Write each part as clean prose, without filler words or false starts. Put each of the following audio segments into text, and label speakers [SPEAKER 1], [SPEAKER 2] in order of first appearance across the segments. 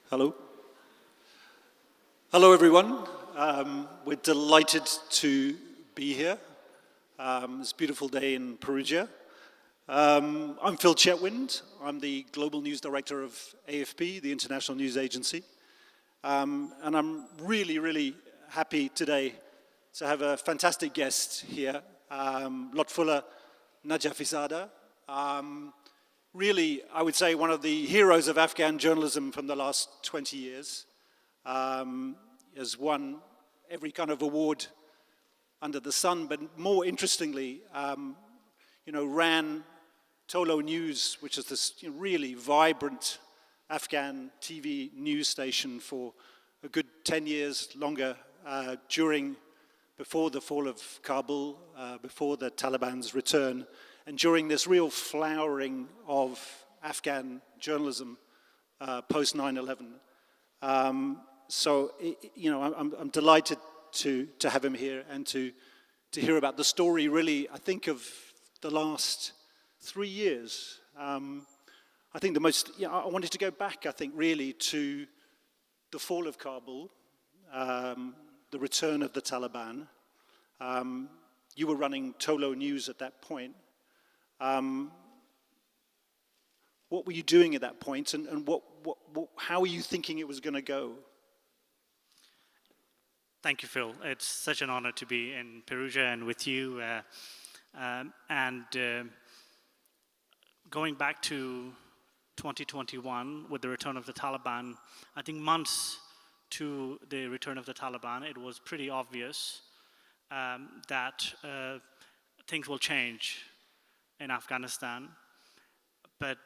[SPEAKER 1] Hello. Hello, everyone. We're delighted to be here. It's a beautiful day in Perugia. I'm Phil Chetwynd. I'm the Global News Director of AFP, the International News Agency. And I'm really happy today to have a fantastic guest here, Lotfullah Najafizada. Really, I would say one of the heroes of Afghan journalism from the last 20 years. Has won every kind of award under the sun, but more interestingly, ran Tolo News, which is this really vibrant Afghan TV news station for a good 10 years longer, before the fall of Kabul, before the Taliban's return, and during this real flowering of Afghan journalism post 9/11. So, I'm delighted to have him here and to hear about the story, really, I think, of the last 3 years. I think I wanted to go back, I think, really to the fall of Kabul, the return of the Taliban. You were running Tolo News at that point. What were you doing at that point, and how were you thinking it was going to go?
[SPEAKER 2] Thank you, Phil. It's such an honor to be in Perugia and with you. Going back to 2021 with the return of the Taliban, I think months to the return of the Taliban, it was pretty obvious that things will change in Afghanistan, but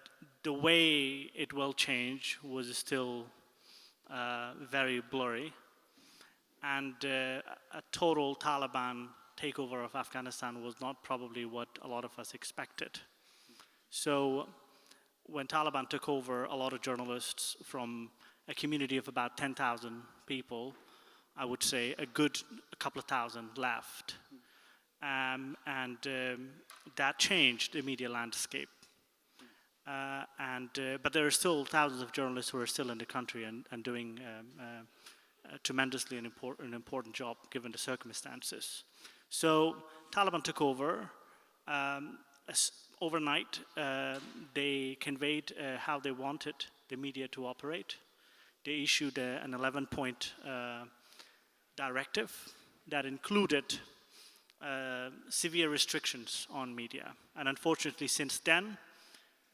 [SPEAKER 2] the way it will change was still very blurry. And a total Taliban takeover of Afghanistan was not probably what a lot of us expected. So when Taliban took over, a lot of journalists from a community of about 10,000 people, I would say a couple of thousand left. That changed the media landscape. But there are still thousands of journalists who are still in the country and doing tremendously an important job given the circumstances. So Taliban took over. Overnight, they conveyed how they wanted the media to operate. They issued an 11-point directive that included severe restrictions on media. And unfortunately, since then,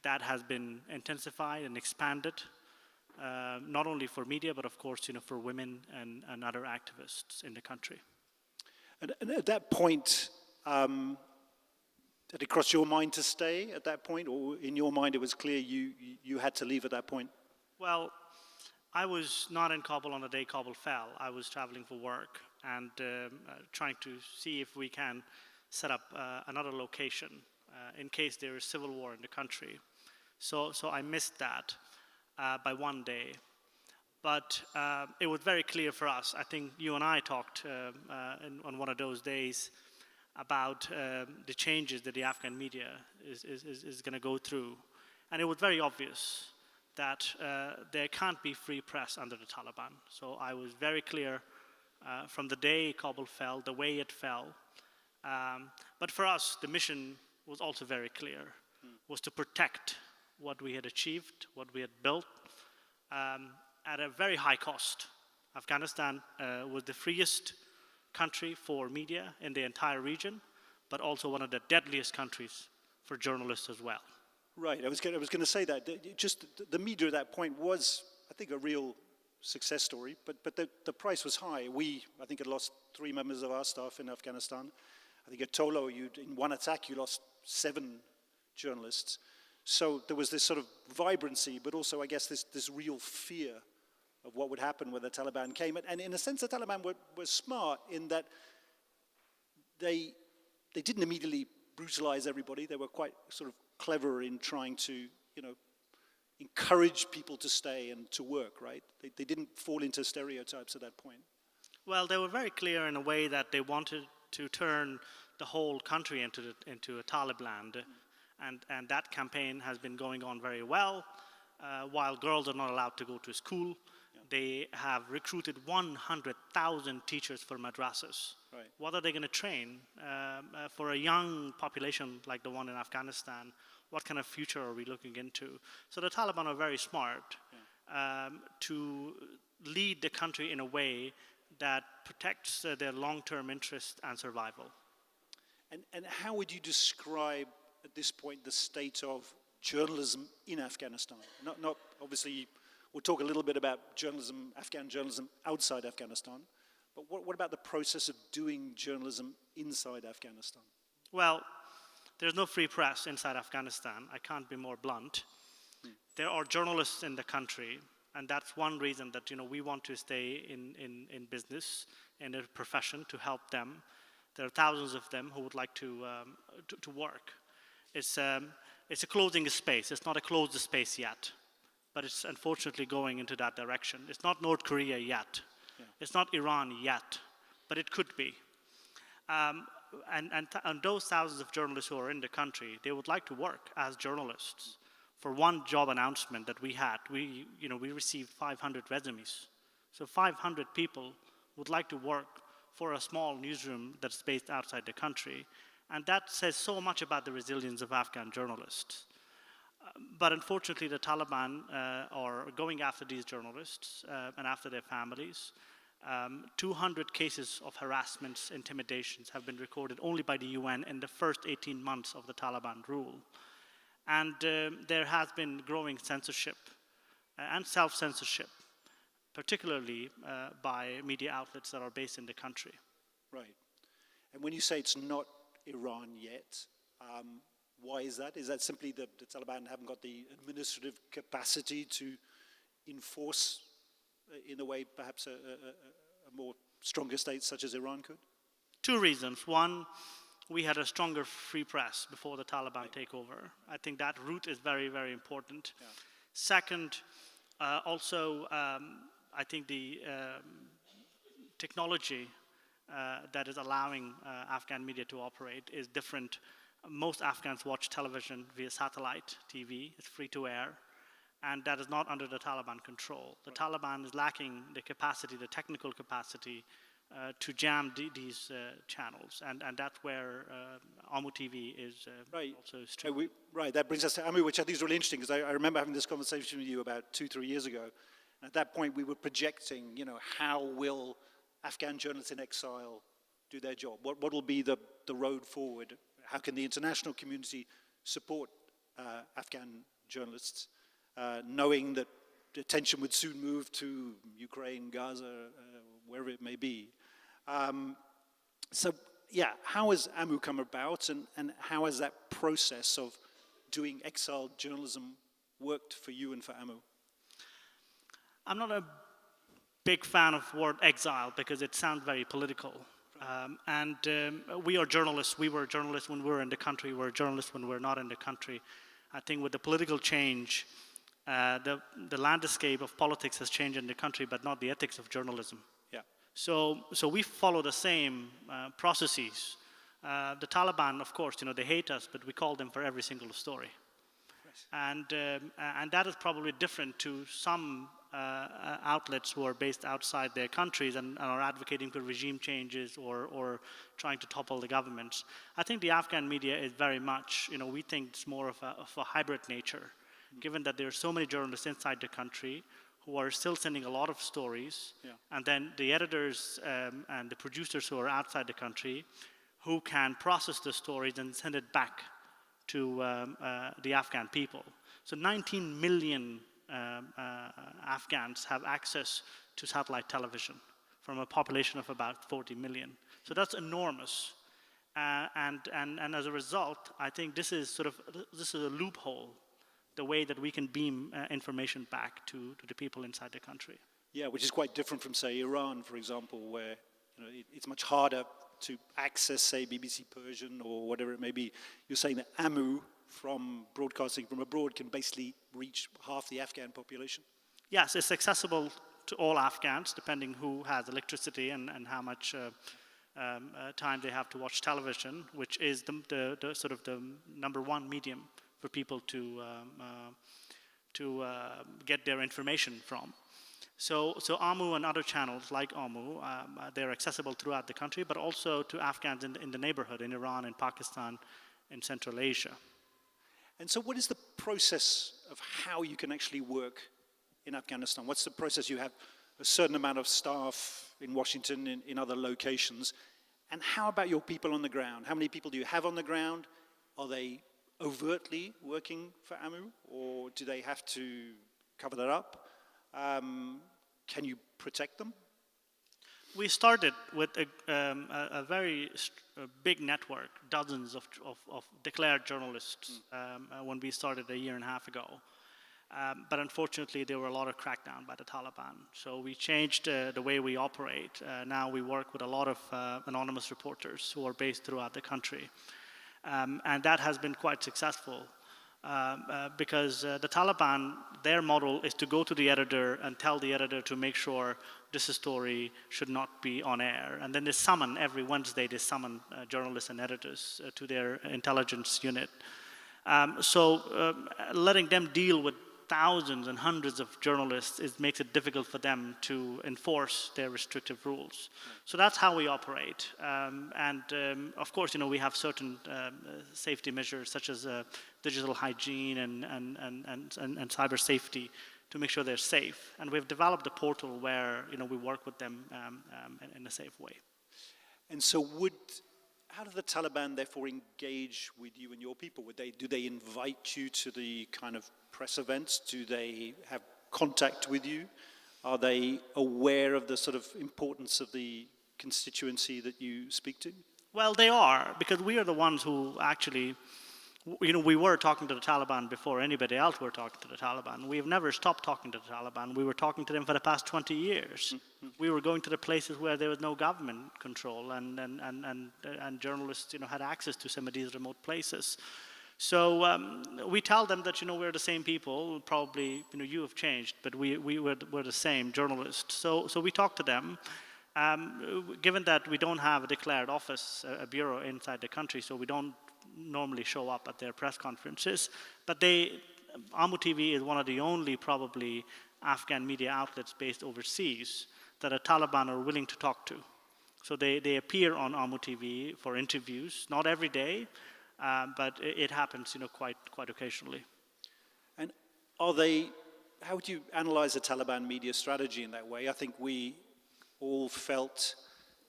[SPEAKER 2] that has been intensified and expanded, not only for media, but of course, for women and other activists in the country.
[SPEAKER 1] And at that point, did it cross your mind to stay at that point, or in your mind it was clear you had to leave at that point?
[SPEAKER 2] Well, I was not in Kabul on the day Kabul fell. I was traveling for work and trying to see if we can set up another location in case there is civil war in the country. So I missed that by 1 day. But it was very clear for us. I think you and I talked on one of those days about the changes that the Afghan media is going to go through. And it was very obvious that there can't be free press under the Taliban. So I was very clear from the day Kabul fell, the way it fell. But for us, the mission was also very clear, was to protect what we had achieved, what we had built, at a very high cost. Afghanistan was the freest country for media in the entire region, but also one of the deadliest countries for journalists as well.
[SPEAKER 1] Right, I was going to say that. Just the media at that point was, I think, a real success story, but the price was high. I think, had lost 3 members of our staff in Afghanistan. I think at Tolo, in one attack, you lost 7 journalists. So there was this sort of vibrancy, but also, I guess, this real fear of what would happen when the Taliban came. And in a sense, the Taliban were smart in that they didn't immediately brutalize everybody. They were quite sort of clever in trying to, encourage people to stay and to work, right? They didn't fall into stereotypes at that point.
[SPEAKER 2] Well, they were very clear in a way that they wanted to turn the whole country into a Taliban. And that campaign has been going on very well. while girls are not allowed to go to school. They have recruited 100,000 teachers for madrasas.
[SPEAKER 1] Right.
[SPEAKER 2] What are they going to train for a young population like the one in Afghanistan? What kind of future are we looking into? So the Taliban are very smart to lead the country in a way that protects their long-term interest and survival.
[SPEAKER 1] And how would you describe at this point the state of journalism in Afghanistan? Not obviously. We'll talk a little bit about journalism, Afghan journalism outside Afghanistan, but what about the process of doing journalism inside Afghanistan?
[SPEAKER 2] Well, there's no free press inside Afghanistan. I can't be more blunt. There are journalists in the country, and that's one reason that we want to stay in business, in a profession, to help them. There are thousands of them who would like to work. It's a closing space. It's not a closed space yet. But it's unfortunately going into that direction. It's not North Korea yet. Yeah. It's not Iran yet, but it could be. And those thousands of journalists who are in the country, they would like to work as journalists. For one job announcement that we had, we received 500 resumes. So 500 people would like to work for a small newsroom that's based outside the country. And that says so much about the resilience of Afghan journalists. But unfortunately, the Taliban are going after these journalists and after their families. 200 cases of harassments, intimidations have been recorded only by the UN in the first 18 months of the Taliban rule. And there has been growing censorship and self-censorship, particularly by media outlets that are based in the country.
[SPEAKER 1] Right. And when you say it's not Iran yet, why is that? Is that simply the Taliban haven't got the administrative capacity to enforce, in a way, perhaps a more stronger state such as Iran could?
[SPEAKER 2] Two reasons. One, we had a stronger free press before the Taliban takeover. I think that route is very, very important. Yeah. Second, also, I think the technology that is allowing Afghan media to operate is different. Most Afghans watch television via satellite TV. It's free to air, and that is not under the Taliban control. The Taliban is lacking the capacity, the technical capacity, to jam these channels, and that's where Amu TV is also streaming.
[SPEAKER 1] Right, that brings us to Amu, which I think is really interesting, because I remember having this conversation with you about 2-3 years ago. And at that point, we were projecting, how will Afghan journalists in exile do their job? What will be the road forward? How can the international community support Afghan journalists, knowing that the attention would soon move to Ukraine, Gaza, wherever it may be? So, yeah, how has Amu come about, and how has that process of doing exile journalism worked for you and for Amu?
[SPEAKER 2] I'm not a big fan of the word exile because it sounds very political. We are journalists. We were journalists when we were in the country. We're journalists when we're not in the country. I think with the political change, the landscape of politics has changed in the country, but not the ethics of journalism.
[SPEAKER 1] Yeah.
[SPEAKER 2] So we follow the same processes. The Taliban, of course, they hate us, but we call them for every single story. Yes. And that is probably different to some outlets who are based outside their countries and are advocating for regime changes or trying to topple the governments. I think the Afghan media is very much, we think it's more of a hybrid nature, given that there are so many journalists inside the country who are still sending a lot of stories, and then the editors and the producers who are outside the country who can process the stories and send it back to the Afghan people. So 19 million Afghans have access to satellite television from a population of about 40 million. So that's enormous. And as a result, I think this is a loophole, the way that we can beam information back to the people inside the country.
[SPEAKER 1] Yeah, which is quite different from, say, Iran, for example, where it's much harder to access, say, BBC Persian or whatever it may be. You're saying that Amu, from broadcasting from abroad, can basically reach half the Afghan population?
[SPEAKER 2] Yes, it's accessible to all Afghans, depending who has electricity and how much time they have to watch television, which is the sort of the number one medium for people to get their information from. So Amu and other channels like Amu, they're accessible throughout the country, but also to Afghans in the neighborhood, in Iran, in Pakistan, in Central Asia.
[SPEAKER 1] And so what is the process of how you can actually work in Afghanistan? What's the process? You have a certain amount of staff in Washington, in other locations. And how about your people on the ground? How many people do you have on the ground? Are they overtly working for Amu, or do they have to cover that up? Can you protect them?
[SPEAKER 2] We started with a very big network, dozens of declared journalists when we started a year and a half ago. But unfortunately, there were a lot of crackdown by the Taliban. So we changed the way we operate. Now we work with a lot of anonymous reporters who are based throughout the country. And that has been quite successful. Because the Taliban, their model is to go to the editor and tell the editor to make sure this story should not be on air. And then they summon, every Wednesday, they summon journalists and editors to their intelligence unit. Letting them deal with thousands and hundreds of journalists, it makes it difficult for them to enforce their restrictive rules. So that's how we operate. Of course, we have certain safety measures such as digital hygiene and cyber safety to make sure they're safe. And we've developed a portal where we work with them in a safe way.
[SPEAKER 1] And so how do the Taliban therefore engage with you and your people? Do they invite you to the kind of press events? Do they have contact with you? Are they aware of the sort of importance of the constituency that you speak to?
[SPEAKER 2] Well, they are, because we are the ones who actually, we were talking to the Taliban before anybody else were talking to the Taliban. We've never stopped talking to the Taliban. We were talking to them for the past 20 years. Mm-hmm. We were going to the places where there was no government control, and journalists, had access to some of these remote places. So we tell them that, we're the same people. Probably, you have changed, but we're the same journalists. So we talk to them. Given that we don't have a declared office, a bureau inside the country, so we don't normally show up at their press conferences. But Amu TV is one of the only probably Afghan media outlets based overseas that the Taliban are willing to talk to. So they appear on Amu TV for interviews, not every day, but it happens, quite occasionally.
[SPEAKER 1] And how would you analyze the Taliban media strategy in that way? I think we all felt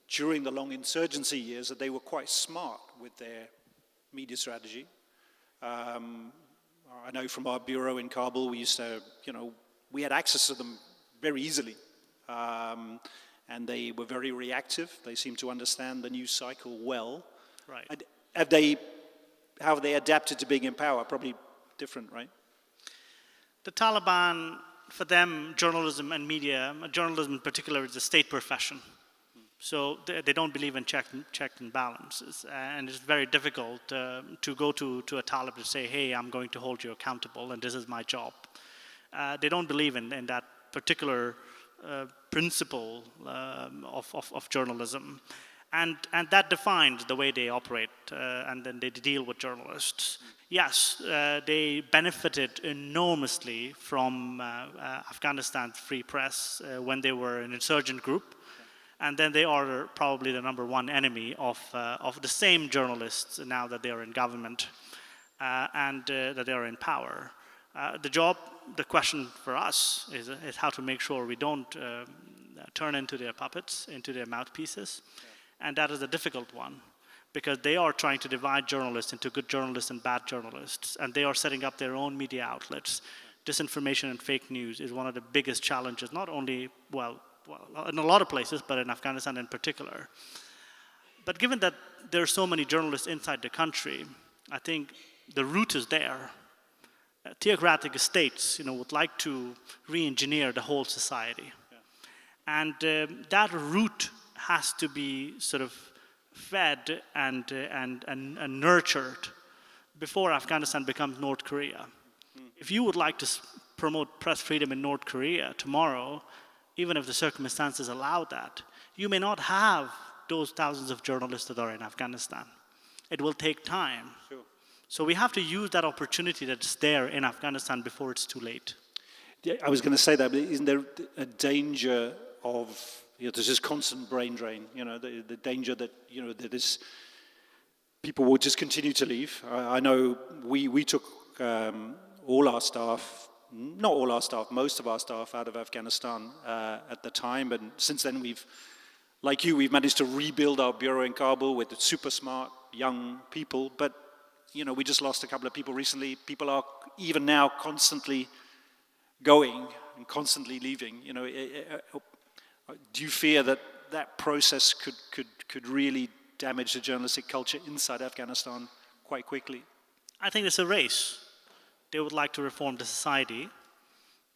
[SPEAKER 1] during the long insurgency years that they were quite smart with their media strategy. I know from our bureau in Kabul, we used to, we had access to them very easily. And they were very reactive. They seemed to understand the news cycle well.
[SPEAKER 2] Right.
[SPEAKER 1] How have they adapted to being in power? Probably different, right?
[SPEAKER 2] The Taliban, for them, journalism and media, journalism in particular, is a state profession. So they don't believe in check and balances. And it's very difficult to go to a Taliban and say, hey, I'm going to hold you accountable and this is my job. They don't believe in that particular principle of journalism. And that defines the way they operate, and then they deal with journalists. Yes, they benefited enormously from Afghanistan's free press when they were an insurgent group. And then they are probably the number one enemy of the same journalists now that they are in government and that they are in power. The question for us is how to make sure we don't turn into their puppets, into their mouthpieces. And that is a difficult one, because they are trying to divide journalists into good journalists and bad journalists, and they are setting up their own media outlets. Disinformation and fake news is one of the biggest challenges, not only, well, in a lot of places, but in Afghanistan in particular. But given that there are so many journalists inside the country, I think the root is there. Theocratic states, would like to re-engineer the whole society. Yeah. And that root has to be sort of fed and nurtured before Afghanistan becomes North Korea. If you would like to promote press freedom in North Korea tomorrow, even if the circumstances allow that, you may not have those thousands of journalists that are in Afghanistan. It will take time.
[SPEAKER 1] Sure.
[SPEAKER 2] So we have to use that opportunity that's there in Afghanistan before it's too late.
[SPEAKER 1] Yeah, I was going to say that, but isn't there a danger of, there's this constant brain drain, the danger that, that this, people will just continue to leave. I know we took all our staff, not all our staff, most of our staff out of Afghanistan at the time, and since then we've managed to rebuild our bureau in Kabul with super smart young people, but we just lost a couple of people recently. People are even now constantly going and constantly leaving. Do you fear that that process could really damage the journalistic culture inside Afghanistan quite quickly?
[SPEAKER 2] I think it's a race. They would like to reform the society,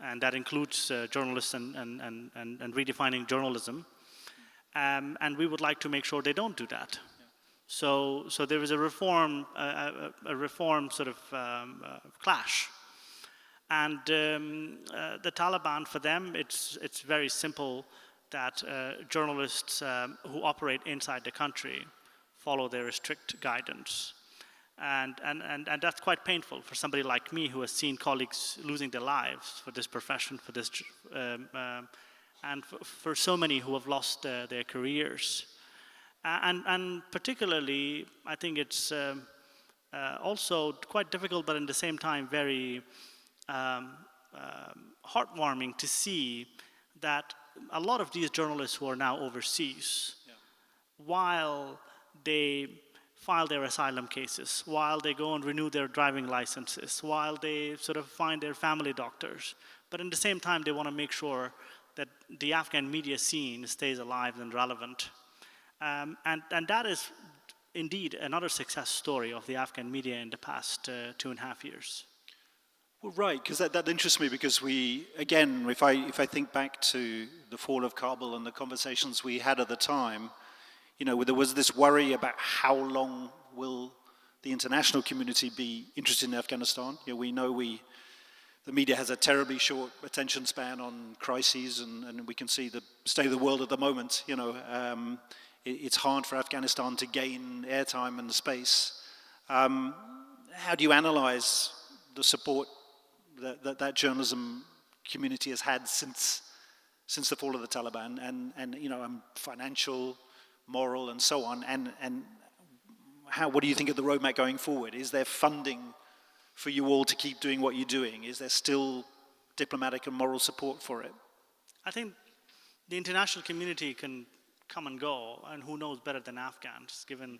[SPEAKER 2] and that includes journalists and redefining journalism. And we would like to make sure they don't do that. So there is a reform sort of clash. And the Taliban, for them, it's very simple that journalists who operate inside the country follow their strict guidance. And that's quite painful for somebody like me who has seen colleagues losing their lives for this profession, for this, and for so many who have lost their careers. And particularly, I think it's also quite difficult, but at the same time very heartwarming to see that a lot of these journalists who are now overseas, while they file their asylum cases, while they go and renew their driving licenses, while they sort of find their family doctors, but at the same time they want to make sure that the Afghan media scene stays alive and relevant. And that is indeed another success story of the Afghan media in the past 2.5 years.
[SPEAKER 1] Well, right, because that interests me, because again, if I think back to the fall of Kabul and the conversations we had at the time, there was this worry about how long will the international community be interested in Afghanistan. We know the media has a terribly short attention span on crises, and we can see the state of the world at the moment. It's hard for Afghanistan to gain airtime and space. How do you analyze the support that journalism community has had since the fall of the Taliban, and financial, moral, and so on, and what do you think of the roadmap going forward? Is there funding for you all to keep doing what you're doing? Is there still diplomatic and moral support for it?
[SPEAKER 2] I think the international community can come and go, and who knows better than Afghans, given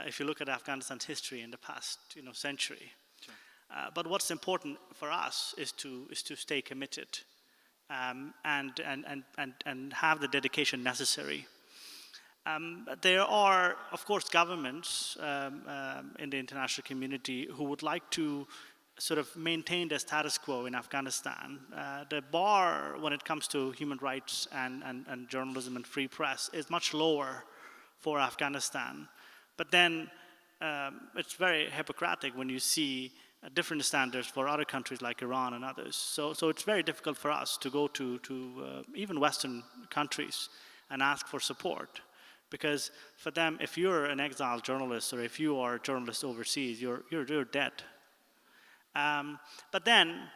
[SPEAKER 2] if you look at Afghanistan's history in the past century.
[SPEAKER 1] Sure.
[SPEAKER 2] But what's important for us is to stay committed and have the dedication necessary. There are, of course, governments in the international community who would like to sort of maintain the status quo in Afghanistan. The bar when it comes to human rights and journalism and free press is much lower for Afghanistan. But then it's very hypocritical when you see different standards for other countries like Iran and others. So it's very difficult for us to go to even Western countries and ask for support. Because for them, if you're an exiled journalist or if you are a journalist overseas, you're dead. But then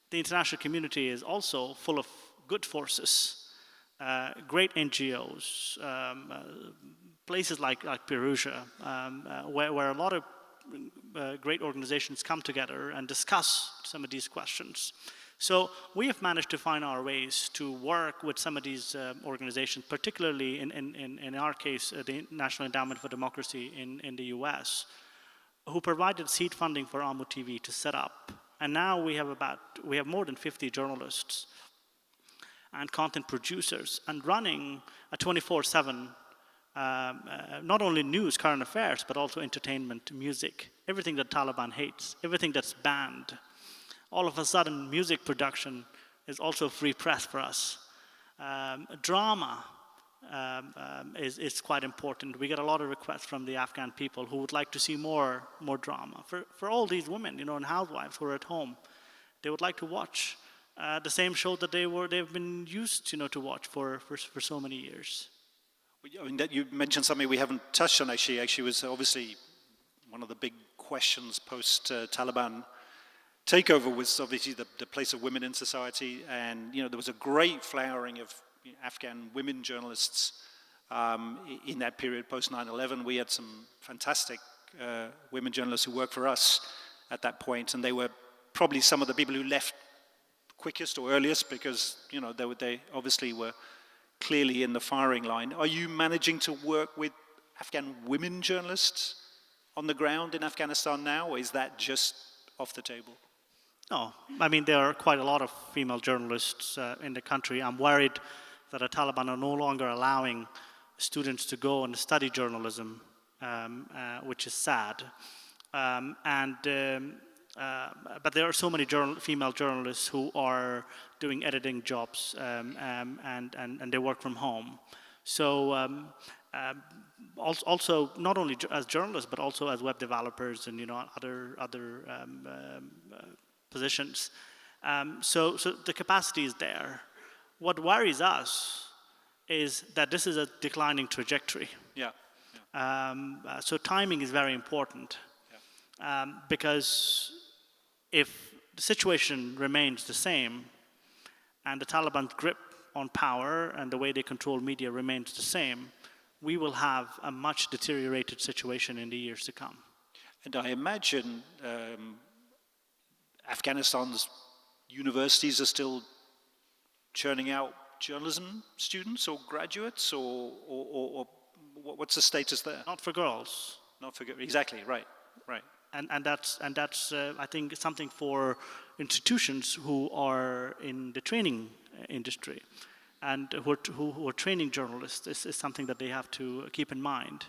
[SPEAKER 2] the international community is also full of good forces, great NGOs, places like Perugia, where a lot of great organizations come together and discuss some of these questions. So we have managed to find our ways to work with some of these organizations, particularly in our case, the National Endowment for Democracy in the US, who provided seed funding for Amu TV to set up. And now we have more than 50 journalists and content producers, and running a 24/7, not only news, current affairs, but also entertainment, music, everything that Taliban hates, everything that's banned. All of a sudden, music production is also free press for us. Drama is quite important. We get a lot of requests from the Afghan people who would like to see more drama. For all these women, and housewives who are at home, they would like to watch the same show that they've been used, to watch for so many years.
[SPEAKER 1] I mean, that you mentioned something we haven't touched on actually was obviously one of the big questions post-Taliban takeover was obviously the place of women in society, and there was a great flowering of Afghan women journalists in that period post 9/11. We had some fantastic women journalists who worked for us at that point, and they were probably some of the people who left quickest or earliest because they obviously were clearly in the firing line. Are you managing to work with Afghan women journalists on the ground in Afghanistan now, or is that just off the table?
[SPEAKER 2] No, I mean, there are quite a lot of female journalists in the country. I'm worried that the Taliban are no longer allowing students to go and study journalism, which is sad. But there are so many female journalists who are doing editing jobs and they work from home. So also not only as journalists but also as web developers and other positions. So the capacity is there. What worries us is that this is a declining trajectory.
[SPEAKER 1] Yeah.
[SPEAKER 2] So timing is very important. Because if the situation remains the same and the Taliban's grip on power and the way they control media remains the same, we will have a much deteriorated situation in the years to come.
[SPEAKER 1] And I imagine Afghanistan's universities are still churning out journalism students or graduates, or what's the status there?
[SPEAKER 2] Not for girls.
[SPEAKER 1] Not for exactly, right.
[SPEAKER 2] And that's I think something for institutions who are in the training industry and who are training journalists is something that they have to keep in mind.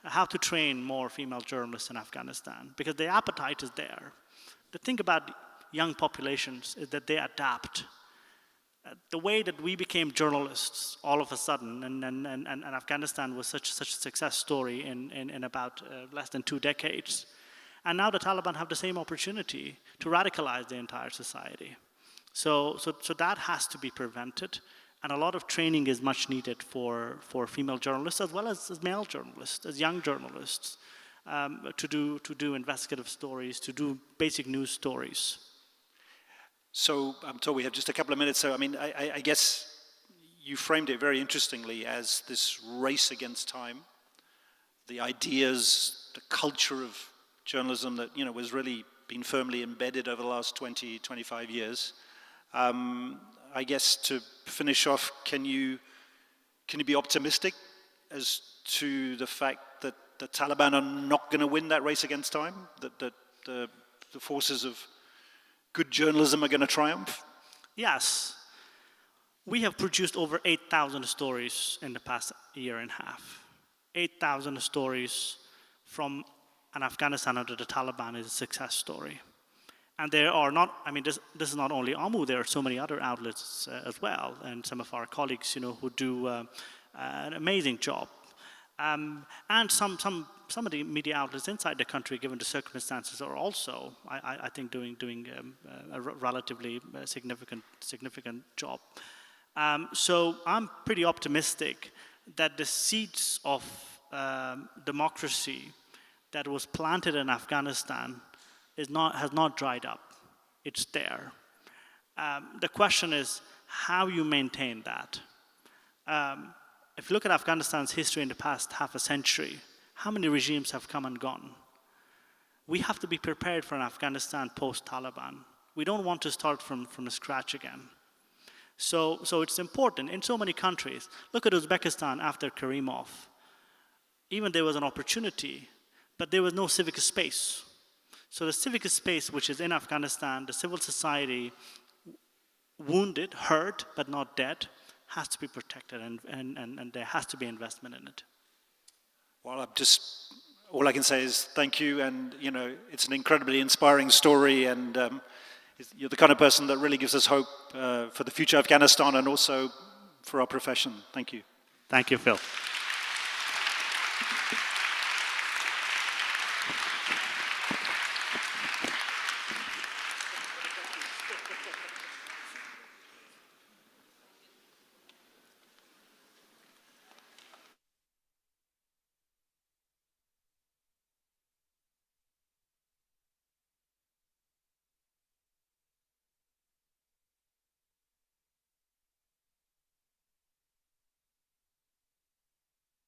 [SPEAKER 2] How to train more female journalists in Afghanistan, because the appetite is there. The thing about young populations is that they adapt. The way that we became journalists all of a sudden, and Afghanistan was such a success story in about less than 2 decades. And now the Taliban have the same opportunity to radicalize the entire society. So that has to be prevented. And a lot of training is much needed for female journalists as well as male journalists, as young journalists, to do investigative stories, to do basic news stories.
[SPEAKER 1] So I'm told we have just a couple of minutes. So I mean, I guess you framed it very interestingly as this race against time, the ideas, the culture of journalism that was really been firmly embedded over the last 20, 25 years. I guess to finish off, can you be optimistic as to the fact that the Taliban are not going to win that race against time? That the forces of good journalism are going to triumph?
[SPEAKER 2] Yes. We have produced over 8,000 stories in the past year and a half. 8,000 stories from an Afghanistan under the Taliban is a success story. And there are not, I mean, this is not only Amu, there are so many other outlets as well, and some of our colleagues, who do an amazing job. And some of the media outlets inside the country, given the circumstances, are also, I think, doing a relatively significant job. So I'm pretty optimistic that the seeds of democracy that was planted in Afghanistan has not dried up. It's there. The question is how you maintain that. If you look at Afghanistan's history in the past half a century, how many regimes have come and gone? We have to be prepared for an Afghanistan post-Taliban. We don't want to start from scratch again. So it's important in so many countries. Look at Uzbekistan after Karimov. Even there was an opportunity, but there was no civic space. So the civic space which is in Afghanistan, the civil society, wounded, hurt, but not dead, has to be protected, and there has to be investment in it.
[SPEAKER 1] Well, all I can say is thank you, and it's an incredibly inspiring story, and you're the kind of person that really gives us hope for the future of Afghanistan and also for our profession. Thank you.
[SPEAKER 2] Thank you, Phil.